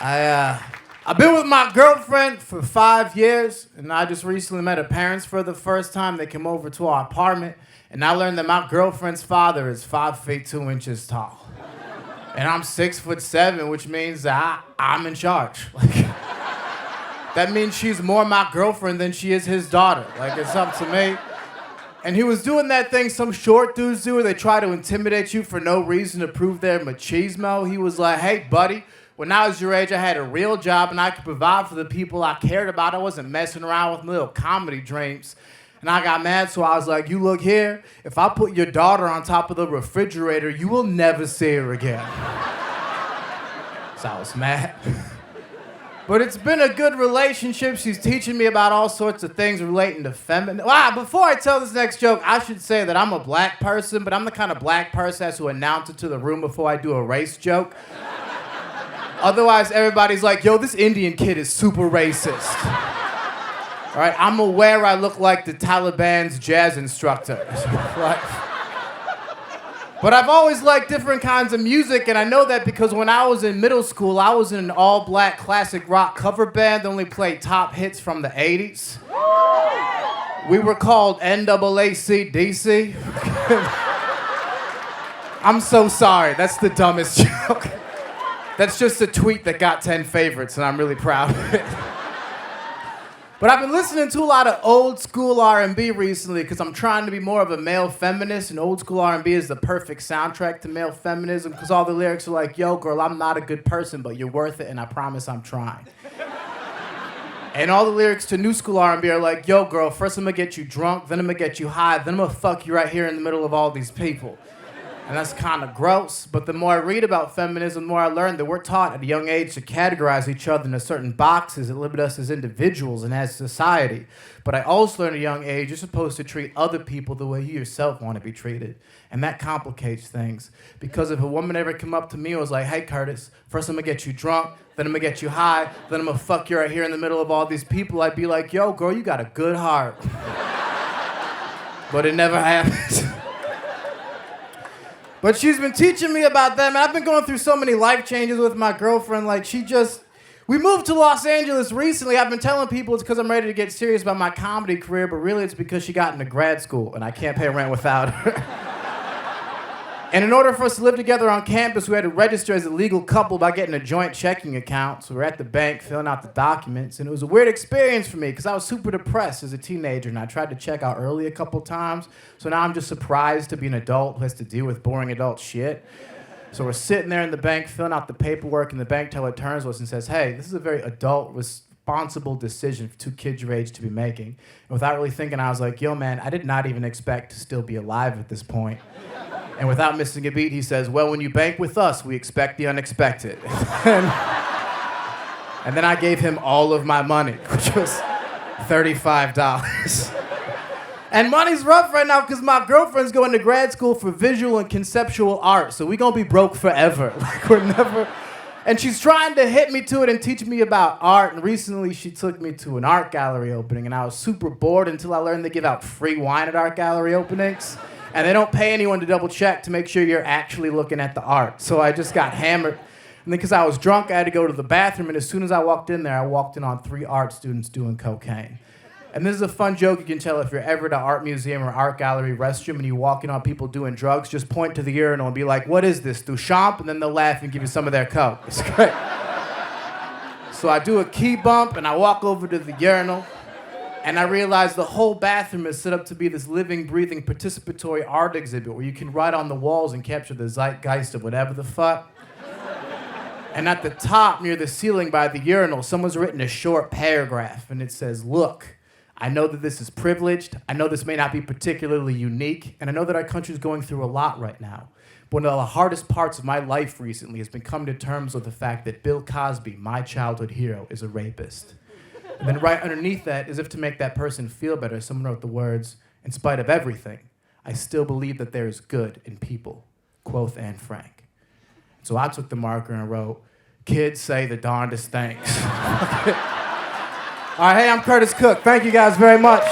I've been with my girlfriend for 5 years, and I just recently met her parents for the first time. They came over to our apartment, and I learned that my girlfriend's father is 5 feet 2 inches tall. And I'm 6'7", which means that I'm in charge. That means she's more my girlfriend than she is his daughter. It's up to me. And he was doing that thing some short dudes do where they try to intimidate you for no reason to prove their machismo. He was like, hey, buddy, when I was your age, I had a real job and I could provide for the people I cared about. I wasn't messing around with little comedy dreams. And I got mad, so I was like, you look here, if I put your daughter on top of the refrigerator, you will never see her again. So I was mad. But it's been a good relationship. She's teaching me about all sorts of things relating to feminism. Before I tell this next joke, I should say that I'm a black person, but I'm the kind of black person that has to announce it to the room before I do a race joke. Otherwise, everybody's like, yo, this Indian kid is super racist. All right, I'm aware I look like the Taliban's jazz instructor. Right? But I've always liked different kinds of music, and I know that because when I was in middle school, I was in an all-black classic rock cover band that only played top hits from the 80s. We were called NAACDC. I'm so sorry, that's the dumbest joke. That's just a tweet that got 10 favorites, and I'm really proud of it. But I've been listening to a lot of old school R&B recently because I'm trying to be more of a male feminist, and old school R&B is the perfect soundtrack to male feminism because all the lyrics are like, yo, girl, I'm not a good person, but you're worth it, and I promise I'm trying. And all the lyrics to new school R&B are like, yo, girl, first I'm gonna get you drunk, then I'm gonna get you high, then I'm gonna fuck you right here in the middle of all these people. And that's kind of gross, but the more I read about feminism, the more I learn that we're taught at a young age to categorize each other into certain boxes that limit us as individuals and as society. But I also learned at a young age you're supposed to treat other people the way you yourself want to be treated. And that complicates things. Because if a woman ever come up to me and was like, hey, Curtis, first I'm going to get you drunk, then I'm going to get you high, then I'm going to fuck you right here in the middle of all these people, I'd be like, yo, girl, you got a good heart. But it never happens. But she's been teaching me about them, and I've been going through so many life changes with my girlfriend. We moved to Los Angeles recently. I've been telling people it's because I'm ready to get serious about my comedy career, but really it's because she got into grad school, and I can't pay rent without her. And in order for us to live together on campus, we had to register as a legal couple by getting a joint checking account. So we're at the bank filling out the documents, and it was a weird experience for me because I was super depressed as a teenager, and I tried to check out early a couple times. So now I'm just surprised to be an adult who has to deal with boring adult shit. So we're sitting there in the bank filling out the paperwork, and the bank teller turns to us and says, hey, this is a very adult, responsible decision for 2 kids your age to be making. And without really thinking, I was like, yo, man, I did not even expect to still be alive at this point. And without missing a beat, he says, well, when you bank with us, we expect the unexpected. And then I gave him all of my money, which was $35. And money's rough right now because my girlfriend's going to grad school for visual and conceptual art, so we're going to be broke forever. We're never... And she's trying to hit me to it and teach me about art, and recently she took me to an art gallery opening, and I was super bored until I learned they give out free wine at art gallery openings. And they don't pay anyone to double check to make sure you're actually looking at the art. So I just got hammered. And then because I was drunk, I had to go to the bathroom. And as soon as I walked in there, I walked in on 3 art students doing cocaine. And this is a fun joke you can tell if you're ever at an art museum or art gallery restroom and you walk in on people doing drugs, just point to the urinal and be like, what is this, Duchamp? And then they'll laugh and give you some of their coke. It's great. So I do a key bump and I walk over to the urinal. And I realized the whole bathroom is set up to be this living, breathing, participatory art exhibit where you can write on the walls and capture the zeitgeist of whatever the fuck. And at the top, near the ceiling by the urinal, someone's written a short paragraph, and it says, look, I know that this is privileged, I know this may not be particularly unique, and I know that our country's going through a lot right now. But one of the hardest parts of my life recently has been coming to terms with the fact that Bill Cosby, my childhood hero, is a rapist. And then right underneath that, as if to make that person feel better, someone wrote the words, in spite of everything, I still believe that there is good in people. Quoth Anne Frank. So I took the marker and wrote, kids say the darndest things. All right, hey, I'm Curtis Cook. Thank you guys very much.